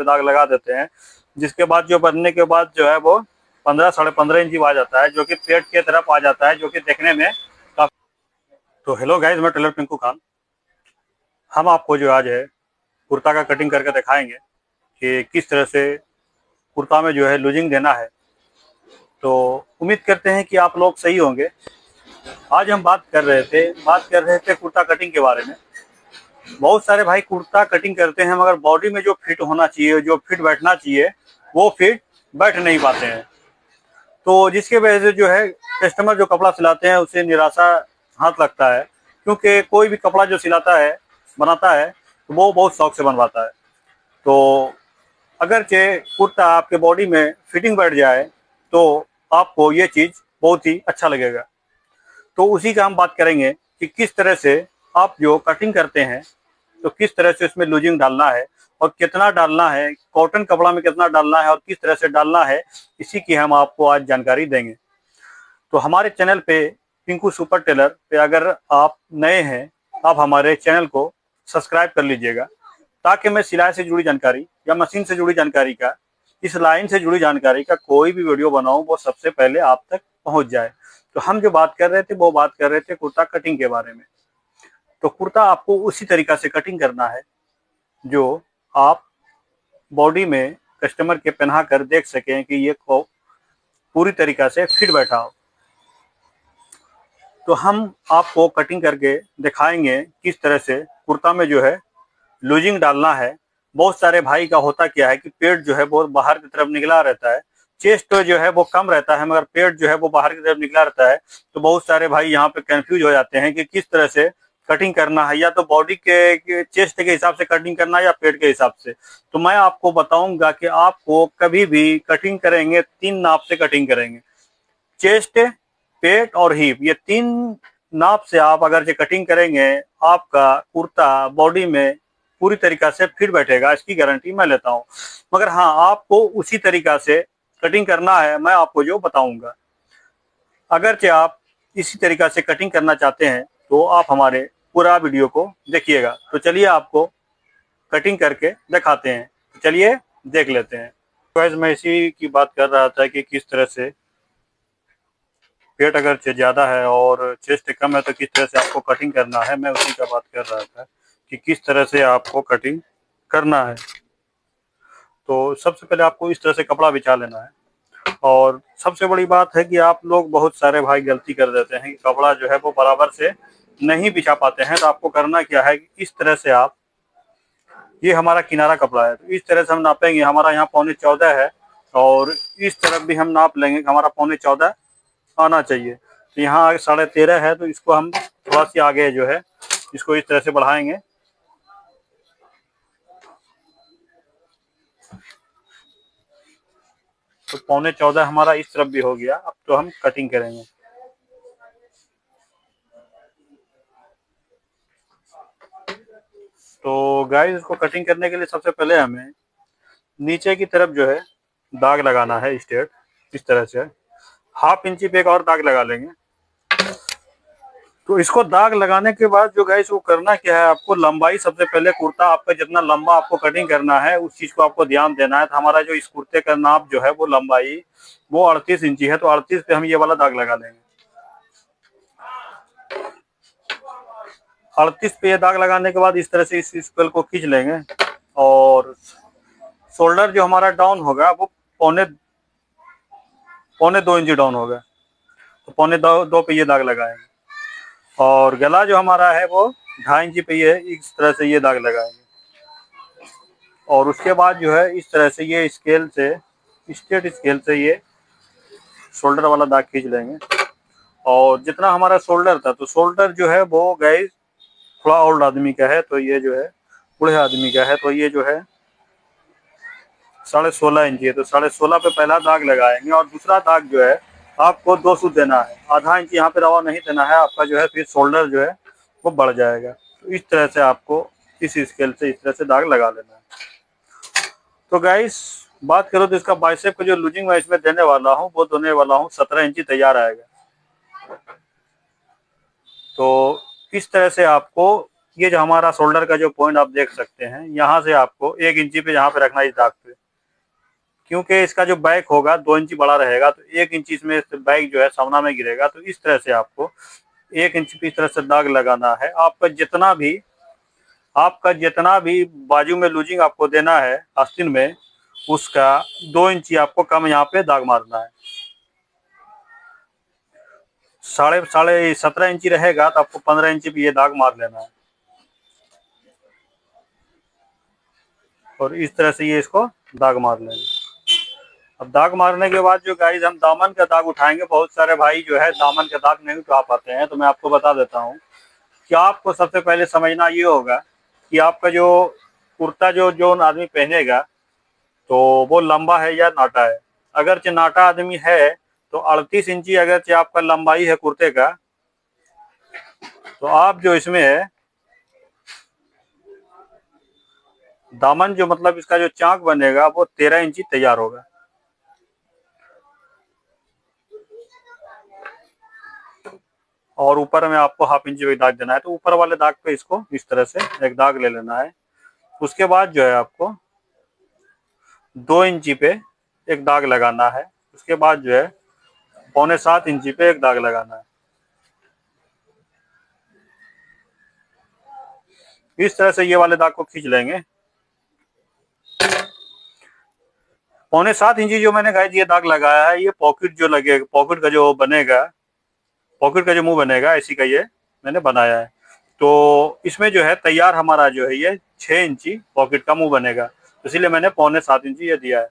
दाग लगा देते हैं, जिसके बाद जो बनने के बाद जो है वो 15 साढ़े 15 इंची आ जाता है, जो कि पेट के तरफ आ जाता है, जो कि देखने में काफी। तो हेलो गाइस, मैं टेलर पिंकू खान। हम आपको जो आज है कुर्ता का कटिंग करके दिखाएंगे कि किस तरह से कुर्ता में जो है लूजिंग देना है। तो उम्मीद करते हैं कि आप लोग सही होंगे। आज हम बात कर रहे थे कुर्ता कटिंग के बारे में। बहुत सारे भाई कुर्ता कटिंग करते हैं, मगर बॉडी में जो फिट होना चाहिए, जो फिट बैठना चाहिए, वो फिट बैठ नहीं पाते हैं। तो जिसके वजह से जो है कस्टमर जो कपड़ा सिलाते हैं उसे निराशा हाथ लगता है, क्योंकि कोई भी कपड़ा जो सिलाता है, बनाता है, तो वो बहुत शौक से बनवाता है। तो अगरचे कुर्ता आपके बॉडी में फिटिंग बैठ जाए तो आपको ये चीज़ बहुत ही अच्छा लगेगा। तो उसी का हम बात करेंगे कि किस तरह से आप जो कटिंग करते हैं तो किस तरह से उसमें लूजिंग डालना है और कितना डालना है, कॉटन कपड़ा में कितना डालना है और किस तरह से डालना है, इसी की हम आपको आज जानकारी देंगे। तो हमारे चैनल पे पिंकू सुपर टेलर पे अगर आप नए हैं, आप हमारे चैनल को सब्सक्राइब कर लीजिएगा, ताकि मैं सिलाई से जुड़ी जानकारी या मशीन से जुड़ी जानकारी का, इस लाइन से जुड़ी जानकारी का कोई भी वीडियो बनाऊं वो सबसे पहले आप तक पहुंच जाए। तो हम जो बात कर रहे थे वो बात कर रहे थे कुर्ता कटिंग के बारे में। तो कुर्ता आपको उसी तरीका से कटिंग करना है जो आप बॉडी में कस्टमर के पहना कर देख सकें कि ये पूरी तरीका से फिट बैठा हो। तो हम आपको कटिंग करके दिखाएंगे किस तरह से कुर्ता में जो है लूजिंग डालना है। बहुत सारे भाई का होता क्या है कि पेट जो है बहुत बाहर की तरफ निकला रहता है, चेस्ट तो जो है वो कम रहता है, मगर पेट जो है वो बाहर की तरफ निकला रहता है। तो बहुत सारे भाई यहाँ पे कंफ्यूज हो जाते हैं कि किस तरह से कटिंग करना है, या तो बॉडी के चेस्ट के हिसाब से कटिंग करना है या पेट के हिसाब से। तो मैं आपको बताऊंगा कि आपको कभी भी कटिंग करेंगे 3 नाप से कटिंग करेंगे। चेस्ट, पेट और हिप, ये 3 नाप से आप अगर जो कटिंग करेंगे, आपका कुर्ता बॉडी में पूरी तरीका से फिट बैठेगा, इसकी गारंटी मैं लेता हूँ। मगर हाँ, आपको उसी तरीका से कटिंग करना है, मैं आपको जो बताऊंगा। अगरचे आप इसी तरीका से कटिंग करना चाहते हैं तो आप हमारे पूरा वीडियो को देखिएगा। तो चलिए आपको कटिंग करके दिखाते हैं, तो चलिए देख लेते हैं। गाइस, मैं इसी की बात कर रहा था कि किस तरह से पेट अगर ज़्यादा है और चेस्ट कम है तो किस तरह से आपको कटिंग करना है, मैं उसी का बात कर रहा था कि किस तरह से आपको कटिंग करना है। तो सबसे पहले आपको इस तरह से कपड़ा बिछा लेना है। और सबसे बड़ी बात है कि आप लोग बहुत सारे भाई गलती कर देते हैं कि कपड़ा जो है वो बराबर से नहीं बिछा पाते हैं। तो आपको करना क्या है कि इस तरह से आप, ये हमारा किनारा कपड़ा है, तो इस तरह से हम नापेंगे। हमारा यहाँ 14.25 है और इस तरफ भी हम नाप लेंगे, हमारा 14.25 आना चाहिए। तो यहाँ आगे 13.5 है, तो इसको हम थोड़ा सी आगे जो है इसको इस तरह से बढ़ाएंगे। तो 14.25 हमारा इस तरफ भी हो गया। अब तो हम कटिंग करेंगे। तो गाइस, इसको कटिंग करने के लिए सबसे पहले हमें नीचे की तरफ जो है दाग लगाना है स्ट्रेट, इस तरह से 1/2 इंची पे एक और दाग लगा लेंगे। तो इसको दाग लगाने के बाद जो गाइस वो करना क्या है, आपको लंबाई सबसे पहले कुर्ता आपका जितना लंबा आपको कटिंग करना है उस चीज को आपको ध्यान देना है। तो हमारा जो इस कुर्ते का नाप जो है वो लंबाई वो 38 इंची है, तो 38 पे हम ये वाला दाग लगा लेंगे। 38 पे ये दाग लगाने के बाद इस तरह से इस स्केल को खींच लेंगे और शोल्डर जो हमारा डाउन होगा वो पौने 2 इंची डाउन होगा। तो 2.25 पे ये दाग लगाएंगे। और गला जो हमारा है वो 2.5 इंची पे ये इस तरह से ये दाग लगाएंगे। और उसके बाद जो है इस तरह से ये स्केल से, स्ट्रेट स्केल से ये शोल्डर वाला दाग खींच लेंगे। और जितना हमारा शोल्डर था, तो शोल्डर जो है वो गाइस थोड़ा ओल्ड आदमी का है, तो ये जो है बूढ़े आदमी का है, तो ये जो है 16.5 इंची है। तो 16.5 पे पहला दाग लगाएंगे और दूसरा दाग जो है आपको 2 सूत देना है। आधा इंच यहाँ पे रवा नहीं देना है आपका, जो है फिर शोल्डर जो है वो बढ़ जाएगा। तो इस तरह से आपको इस स्केल से इस तरह से दाग लगा लेना है। तो गाइस, बात करो तो इसका बाइसेप का जो लूजिंग मैं इसमें देने वाला हूँ वो देने वाला हूँ 17 इंची तैयार आएगा। तो इस तरह से आपको ये जो हमारा शोल्डर का जो पॉइंट आप देख सकते हैं, यहाँ से आपको 1 इंची पे यहाँ पे रखना है इस दाग पे, क्योंकि इसका जो बैक होगा 2 इंची बड़ा रहेगा, तो 1 इंची इसमें बैक जो है सामना में गिरेगा। तो इस तरह से आपको 1 इंच पे इस तरह से दाग लगाना है। आपका जितना भी बाजू में लूजिंग आपको देना है आस्तीन में, उसका 2 इंची आपको कम यहाँ पे दाग मारना है। साढ़े साढ़े 17 इंची रहेगा तो आपको 15 इंची पे ये दाग मार लेना है। और इस तरह से ये इसको दाग मार लेंगे। अब दाग मारने के बाद जो गाइस हम दामन का दाग उठाएंगे, बहुत सारे भाई जो है दामन का दाग नहीं उठा पाते हैं, तो मैं आपको बता देता हूँ कि आपको सबसे पहले समझना ये होगा कि आपका जो कुर्ता जो आदमी पहनेगा तो वो लंबा है या नाटा है। अगर नाटा आदमी है तो 38 इंची अगर आपका लंबाई है कुर्ते का, तो आप जो इसमें है दामन जो मतलब इसका जो चाक बनेगा वो 13 इंची तैयार होगा। और ऊपर में आपको 1/2 इंची भी दाग देना है। तो ऊपर वाले दाग पे इसको इस तरह से एक दाग ले लेना है। उसके बाद जो है आपको 2 इंची पे एक दाग लगाना है। उसके बाद जो है 6.25 इंची पे एक दाग लगाना है। इस तरह से ये वाले दाग को खींच लेंगे। 6.25 इंची जो मैंने गाइस ये दाग लगाया है, ये पॉकेट जो लगेगा, पॉकेट का जो बनेगा, पॉकेट का जो मुंह बनेगा, इसी का ये मैंने बनाया है। तो इसमें जो है तैयार हमारा जो है ये 6 इंची पॉकेट का मुंह बनेगा, तो इसीलिए मैंने 6.25 इंची ये दिया है।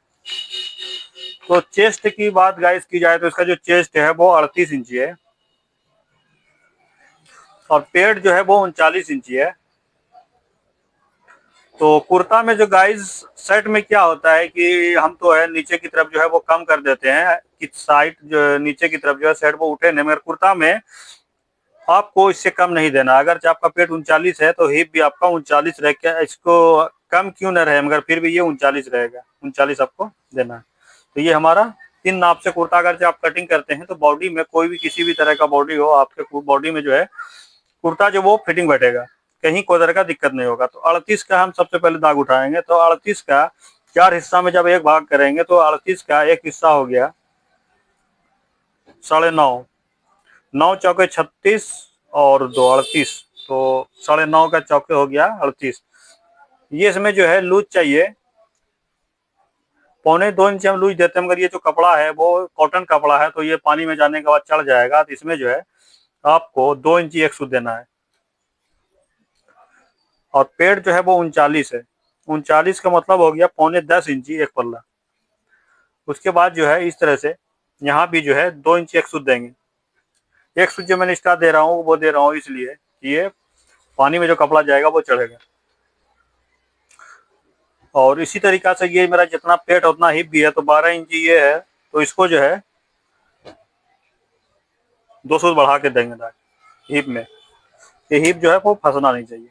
तो चेस्ट की बात गाइस की जाए तो इसका जो चेस्ट है वो 38 इंची है और पेट जो है वो 39 इंची है। तो कुर्ता में जो गाइस सेट में क्या होता है कि हम तो है नीचे की तरफ जो है वो कम कर देते हैं कि साइड जो नीचे की तरफ जो है सेट वो उठे नहीं, मगर कुर्ता में आपको इससे कम नहीं देना। अगर आपका पेट 39 है तो हिप भी आपका 39 रह के, इसको कम क्यों न रहे मगर फिर भी ये 39 रहेगा, 39 आपको देना है। तो ये हमारा 3 नाप से कुर्ता अगर आप कटिंग करते हैं तो बॉडी में कोई भी किसी भी तरह का बॉडी हो, आपके बॉडी में जो है कुर्ता जो वो फिटिंग बैठेगा, कहीं कोई तरह का दिक्कत नहीं होगा। तो 38 का हम सबसे पहले दाग उठाएंगे। तो 38 का 4 हिस्सा में जब एक भाग करेंगे तो 38 का एक हिस्सा हो गया 9.5, 9 चौके 36 और 2 38, तो 9.5 का चौके हो गया 38। ये इसमें जो है लूज चाहिए 2.25 इंच हम लूज देते हैं, मगर ये जो कपड़ा है वो कॉटन कपड़ा है तो ये पानी में जाने के बाद चढ़ जाएगा। तो इसमें जो है आपको 2 इंची एक सूद देना है। और पेड़ जो है वो 39 है, 39 का मतलब हो गया 9.10 इंची एक पल्ला। उसके बाद जो है इस तरह से यहाँ भी जो है 2 इंची एक सूद देंगे। एक सूद जो मैंने एक्स्ट्रा दे रहा हूँ वो दे रहा हूँ इसलिए कि ये पानी में जो कपड़ा जाएगा वो चढ़ेगा। और इसी तरीका से ये मेरा जितना पेट उतना हिप भी है, तो 12 इंची ये है, तो इसको जो है 2 सूद बढ़ा के देंगे ताकि हिप में, ये हिप जो है वो फंसना नहीं चाहिए।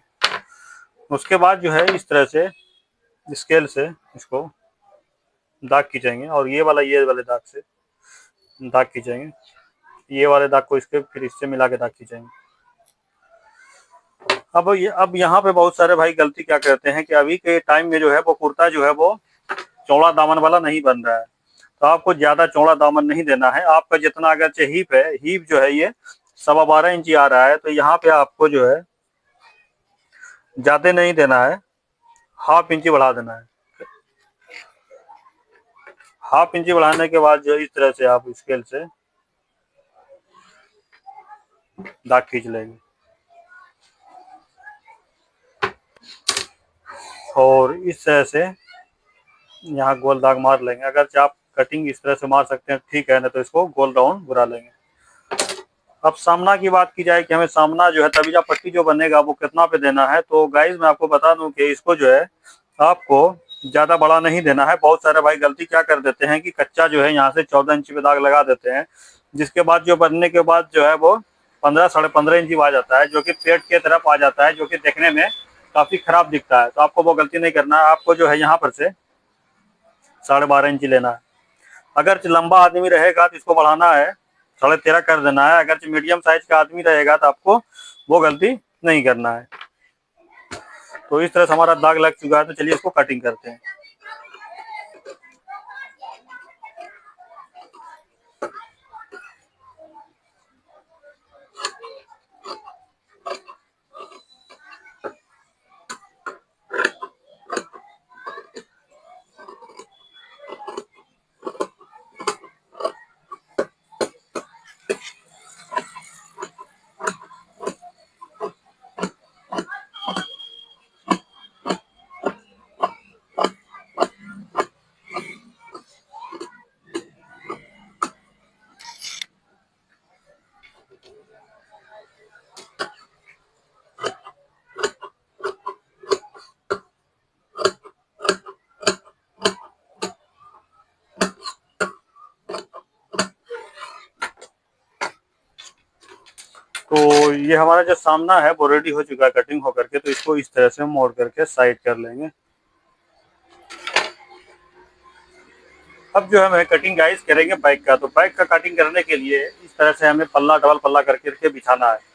उसके बाद जो है इस तरह से स्केल से इसको दाग खींचेंगे और ये वाले दाग से दाग खींचेंगे, ये वाले दाग को इसके फिर इससे मिला के दाग खींचेंगे। अब यहाँ पे बहुत सारे भाई गलती क्या करते हैं कि अभी के टाइम में जो है वो कुर्ता जो है वो चौड़ा दामन वाला नहीं बन रहा है। तो आपको ज्यादा चौड़ा दामन नहीं देना है। आपका जितना अगर हिप है, हिप जो है ये 12.25 इंची आ रहा है, तो यहाँ पे आपको जो है ज्यादा नहीं देना है, 1/2 इंची बढ़ा देना है। 1/2 इंची बढ़ाने के बाद जो इस तरह से आप स्केल से दाग खींच लेंगे और इस तरह से यहाँ गोल दाग मार लेंगे। अगर आप कटिंग इस तरह से मार सकते हैं ठीक है, ना तो इसको गोल राउंड घुरा लेंगे। अब सामना की बात की जाए कि हमें सामना जो है तबीजा पट्टी जो बनेगा वो कितना पे देना है, तो गाइस मैं आपको बता दूं कि इसको जो है आपको ज्यादा बड़ा नहीं देना है। बहुत सारे भाई गलती क्या कर देते हैं कि कच्चा जो है यहाँ से 14 इंची पे दाग लगा देते हैं, जिसके बाद जो बनने के बाद जो है वो 15 साढ़े 15 इंची आ जाता है, जो कि पेट के तरफ आ जाता है, जो कि देखने में काफी खराब दिखता है। तो आपको वो गलती नहीं करना है। आपको जो है यहाँ पर से 12.5 इंची लेना है। अगर लंबा आदमी रहेगा तो इसको बढ़ाना है, 13.5 कर देना है। अगर मीडियम साइज का आदमी रहेगा तो आपको वो गलती नहीं करना है। तो इस तरह से हमारा दाग लग चुका है, तो चलिए इसको कटिंग करते हैं। तो ये हमारा जो सामना है वो रेडी हो चुका है कटिंग होकर के, तो इसको इस तरह से मोड़ करके साइड कर लेंगे। अब जो है हमें कटिंग गाइस करेंगे बाइक का। तो बाइक का कटिंग करने के लिए इस तरह से हमें पल्ला डबल पल्ला करके बिछाना है।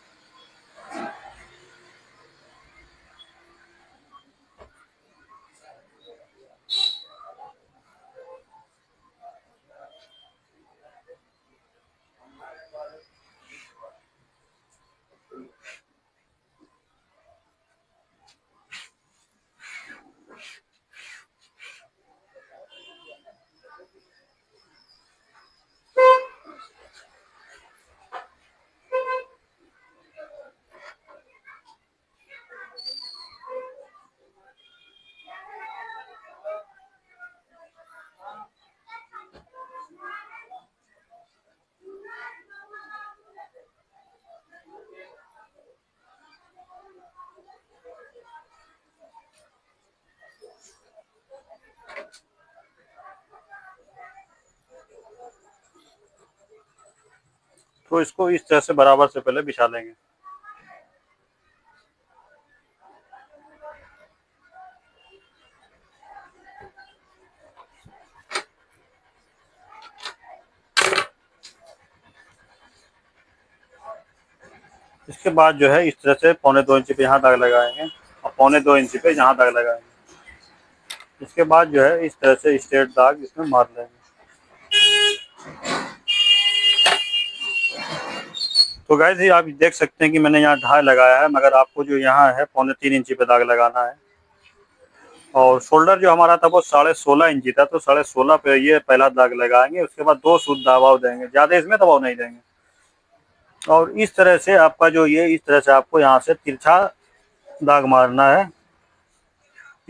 तो इसको इस तरह से बराबर से पहले बिछा लेंगे। इसके बाद जो है इस तरह से 1.25 इंच पे यहाँ दाग लगाएंगे और 1.25 इंच पे यहाँ दाग लगाएंगे। इसके बाद जो है इस तरह से स्ट्रेट दाग इसमें मार लेंगे। तो गाइस ये आप देख सकते हैं कि मैंने यहाँ ढाई लगाया है, मगर आपको जो यहाँ है 3.25 इंच पे दाग लगाना है। और शोल्डर जो हमारा था वो 16.5 इंच था, तो 16.5 पे ये पहला दाग लगाएंगे। उसके बाद 2 सूत दबाव देंगे, ज़्यादा इसमें दबाव नहीं देंगे। और इस तरह से आपका जो ये इस तरह से आपको यहाँ से तिरछा दाग मारना है।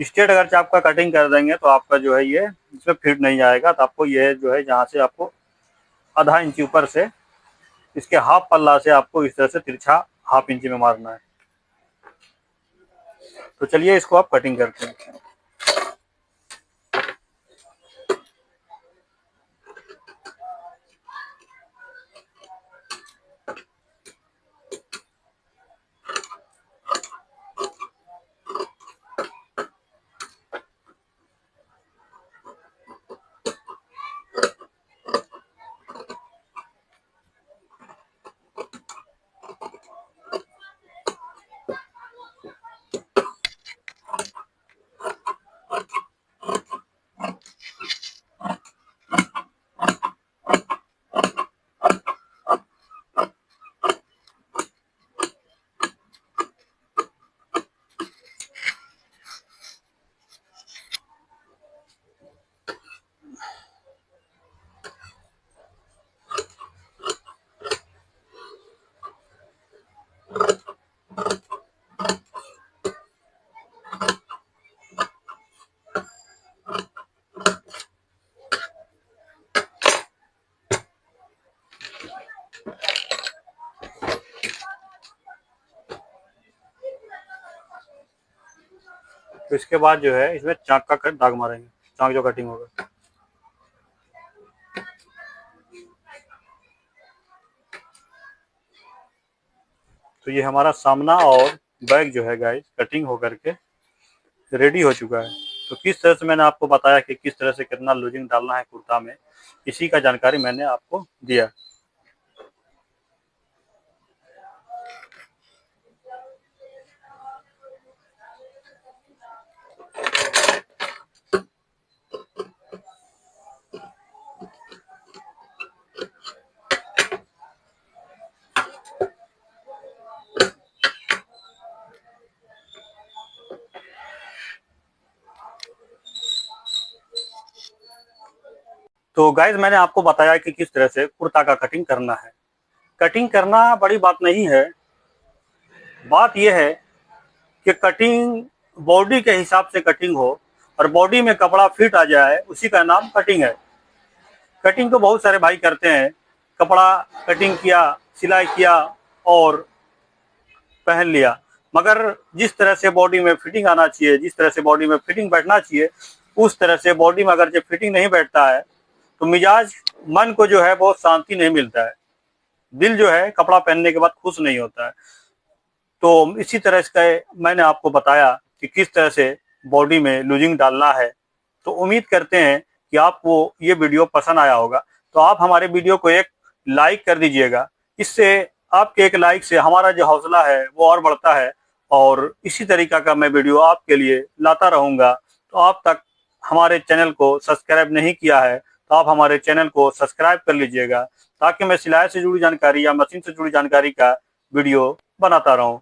स्ट्रेट अगर आपका कटिंग कर देंगे तो आपका जो है ये इसमें फिट नहीं जाएगा। तो आपको ये जो है जहाँ से आपको आधा इंच ऊपर से इसके हाफ पल्ला से आपको इस तरह से तिरछा हाफ इंच में मारना है। तो चलिए इसको आप कटिंग करते हैं। तो इसके बाद जो है इसमें चाक का दाग मारेंगे, चाक जो कटिंग होगा। तो ये हमारा सामना और बैक जो है गाइस कटिंग होकर के रेडी हो चुका है। तो किस तरह से मैंने आपको बताया कि किस तरह से कितना लूजिंग डालना है कुर्ता में, इसी का जानकारी मैंने आपको दिया। तो गाइज मैंने आपको बताया कि किस तरह से कुर्ता का कटिंग करना है। कटिंग करना बड़ी बात नहीं है, बात यह है कि कटिंग बॉडी के हिसाब से कटिंग हो और बॉडी में कपड़ा फिट आ जाए, उसी का नाम कटिंग है। कटिंग तो बहुत सारे भाई करते हैं, कपड़ा कटिंग किया, सिलाई किया और पहन लिया, मगर जिस तरह से बॉडी में फिटिंग आना चाहिए, जिस तरह से बॉडी में फिटिंग बैठना चाहिए, उस तरह से बॉडी में अगर जब फिटिंग नहीं बैठता है तो मिजाज, मन को जो है बहुत शांति नहीं मिलता है, दिल जो है कपड़ा पहनने के बाद खुश नहीं होता है। तो इसी तरह से मैंने आपको बताया कि किस तरह से बॉडी में लूजिंग डालना है। तो उम्मीद करते हैं कि आपको ये वीडियो पसंद आया होगा। तो आप हमारे वीडियो को एक लाइक कर दीजिएगा, इससे आपके एक लाइक से हमारा जो हौसला है वो और बढ़ता है, और इसी तरीका का मैं वीडियो आपके लिए लाता रहूँगा। तो आप तक हमारे चैनल को सब्सक्राइब नहीं किया है तो आप हमारे चैनल को सब्सक्राइब कर लीजिएगा, ताकि मैं सिलाई से जुड़ी जानकारी या मशीन से जुड़ी जानकारी का वीडियो बनाता रहूं।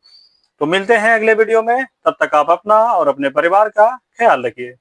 तो मिलते हैं अगले वीडियो में, तब तक आप अपना और अपने परिवार का ख्याल रखिए।